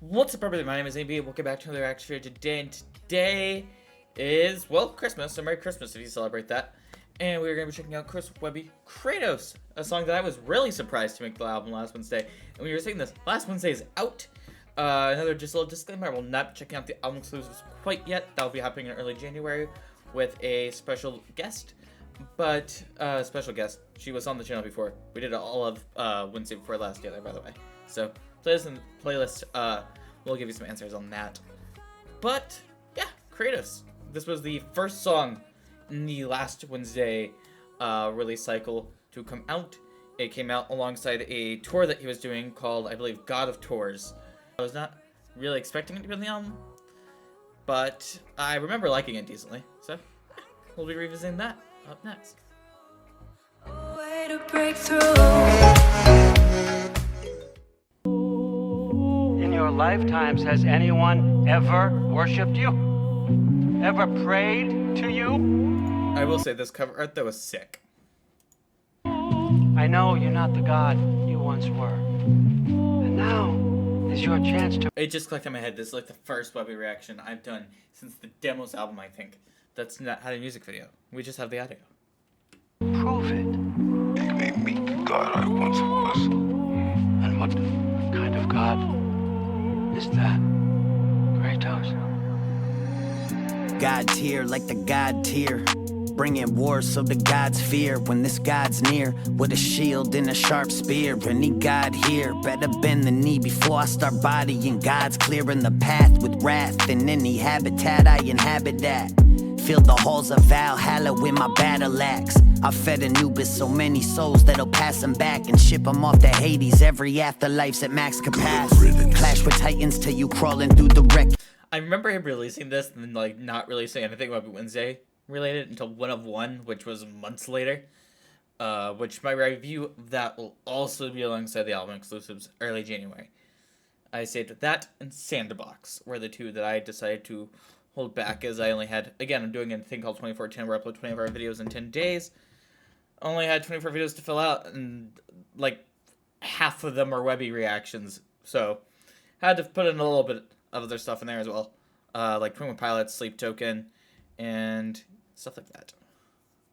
What's up, everybody? My name is AB. Welcome back to another reaction video today. And today is, well, Christmas. So Merry Christmas if you celebrate that. And we're going to be checking out Webby, Kratos, a song that I was really surprised to make the album last Wednesday. And we were saying this, last Wednesday is out. Another just a little disclaimer, I will not be checking out the album exclusives quite yet. That will be happening in early January with a special guest. But, special guest, she was on the channel before. We did all of Wednesday before last together, by the way. So, playlist, we'll give you some answers on that. But, yeah, Kratos. This was the first song in the last Wednesday release cycle to come out. It came out alongside a tour that he was doing called, I believe, God of Tours. I was not really expecting it to be on the album, but I remember liking it decently. So, yeah, we'll be revisiting that up next. A way to break through. In your lifetimes, has anyone ever worshipped you? Ever prayed to you? I will say this cover art though was sick. I know you're not the god you once were. And now is your chance to... It just clicked in my head. This is like the first Webby reaction I've done since the Demos album, I think. That's not had a music video. We just have the audio. prove it. Make me the god I once was. And what kind of god is that? Kratos? God tier like the God tier. Bringing war so the gods fear when this god's near. With a shield and a sharp spear. Any god here better bend the knee before I start bodying. God's clearing the path with wrath. In any habitat I inhabit that. Fill the halls of Valhalla with my battle axe. I fed Anubis so many souls that'll pass them back and ship them off to Hades. Every afterlife's at max capacity. Clash with titans till you crawling through the wreck. I remember him releasing this and then like not releasing anything about Wednesday related until One of One, which was months later. Which my review of that will also be alongside the album exclusives early January. I saved that and Sandbox were the two that I decided to hold back, as I only had, again, I'm doing a thing called 24/10 where I upload 24 videos in 10 days. Only had 24 videos to fill out, and like half of them are Webby reactions, so had to put in a little bit of other stuff in there as well, like 21 Pilots, Sleep Token, and stuff like that.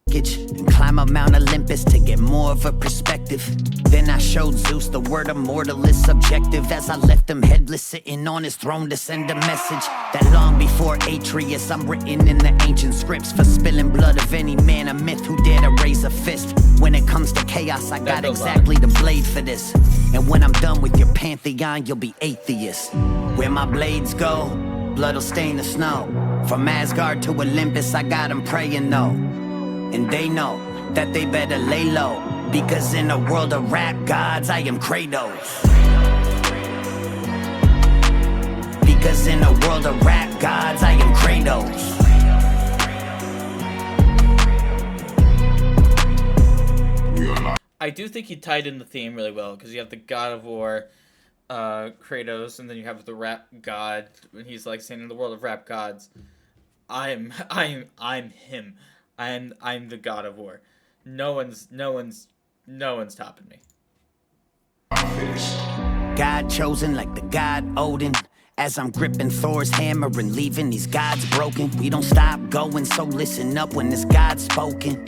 And climb up Mount Olympus to get more of a perspective. Then I showed Zeus the word immortal is subjective. As I left him headless sitting on his throne to send a message that long before Atreus I'm written in the ancient scripts for spilling blood of any man, a myth who dare to raise a fist. When it comes to chaos I got exactly the blade for this. And when I'm done with your pantheon you'll be atheist. Where my blades go, blood'll stain the snow. From Asgard to Olympus I got 'em praying though. And they know that they better lay low, because in a world of rap gods, I am Kratos. Because in a world of rap gods, I am Kratos. I do think he tied in the theme really well, because you have the God of War, Kratos, and then you have the rap god, and he's like saying in the world of rap gods, I'm him. I'm the God of War. No one's topping me. God chosen like the god Odin. As I'm gripping Thor's hammer and leaving these gods broken. We don't stop going, so listen up when this God's spoken.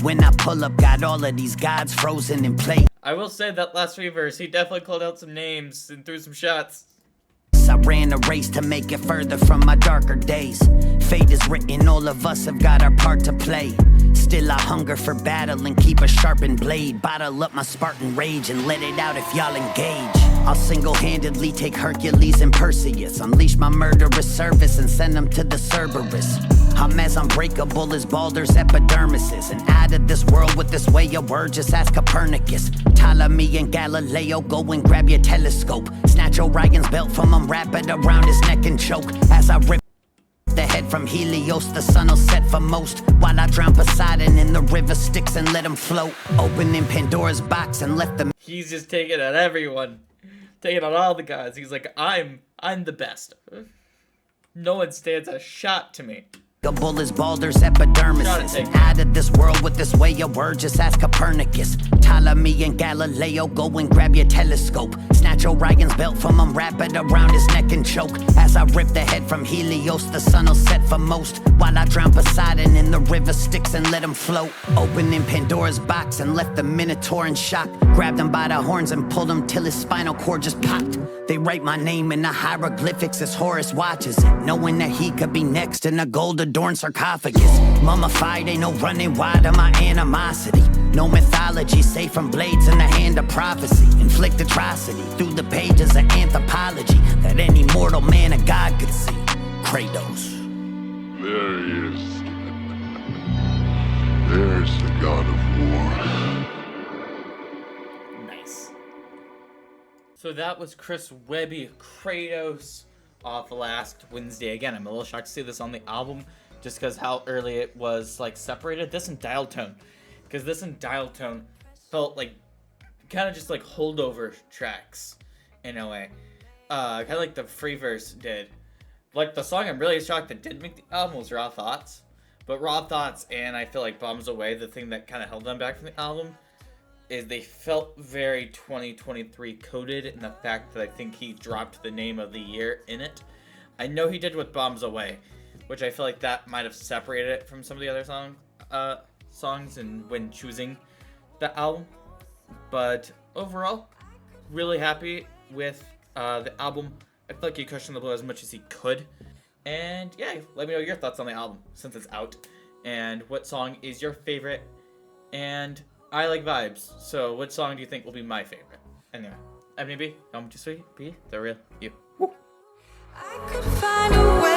When I pull up, got all of these gods frozen in place. I will say that last reverse, he definitely called out some names and threw some shots. I ran a race to make it further from my darker days. Fate is written, all of us have got our part to play. Still I hunger for battle and keep a sharpened blade. Bottle up my Spartan rage and let it out if y'all engage. I'll single-handedly take Hercules and Perseus. Unleash my murderous service and send them to the Cerberus. I'm as unbreakable as Baldur's epidermis is. And out of this world with this way of word, just ask Copernicus. Ptolemy and Galileo, go and grab your telescope. Snatch Orion's belt from him, wrap it around his neck and choke. As I rip the head from Helios, the sun will set for most. While I drown Poseidon in the river Styx and let him float. Opening Pandora's box and left them. He's just taking at everyone. Taking on all the gods. He's like, I'm the best. No one stands a shot to me. as Baldur's epidermis. Out of this world with this way of word, just ask Copernicus. Ptolemy and Galileo, go and grab your telescope. Snatch Orion's belt from him, wrap it around his neck and choke. As I rip the head from Helios, the sun will set for most. While I drown Poseidon in the river Styx and let him float. Opening Pandora's box and left the Minotaur in shock. Grabbed him by the horns and pulled him till his spinal cord just popped. They write my name in the hieroglyphics as Horus watches it, knowing that he could be next in a gold-adorned sarcophagus. Mummified, ain't no running wide of my animosity. No mythology, safe from blades in the hand of prophecy. Inflict atrocity through the pages of anthropology that any mortal man or god could see. Kratos. There he is. There's the god of war. Nice. So that was Chris Webby, Kratos, off last Wednesday. Again, I'm a little shocked to see this on the album, just because how early it was like separated. This and Dial Tone, because this and Dial Tone felt like kind of just like holdover tracks in a way, kind of like the free verse did. Like the song I'm really shocked that did make the album was Raw Thoughts, but Raw Thoughts and I feel like Bombs Away, the thing that kind of held them back from the album is they felt very 2023 coded in the fact that I think he dropped the name of the year in it. I know he did with Bombs Away, which I feel like that might have separated it from some of the other songs and when choosing the album. But overall, really happy with the album. I feel like he cushioned the blow as much as he could. And yeah, let me know your thoughts on the album since it's out. And what song is your favorite? And I like vibes, so what song do you think will be my favorite? Anyway, I'm AMBtheRealMe, be the real you. Woo. I could find a way.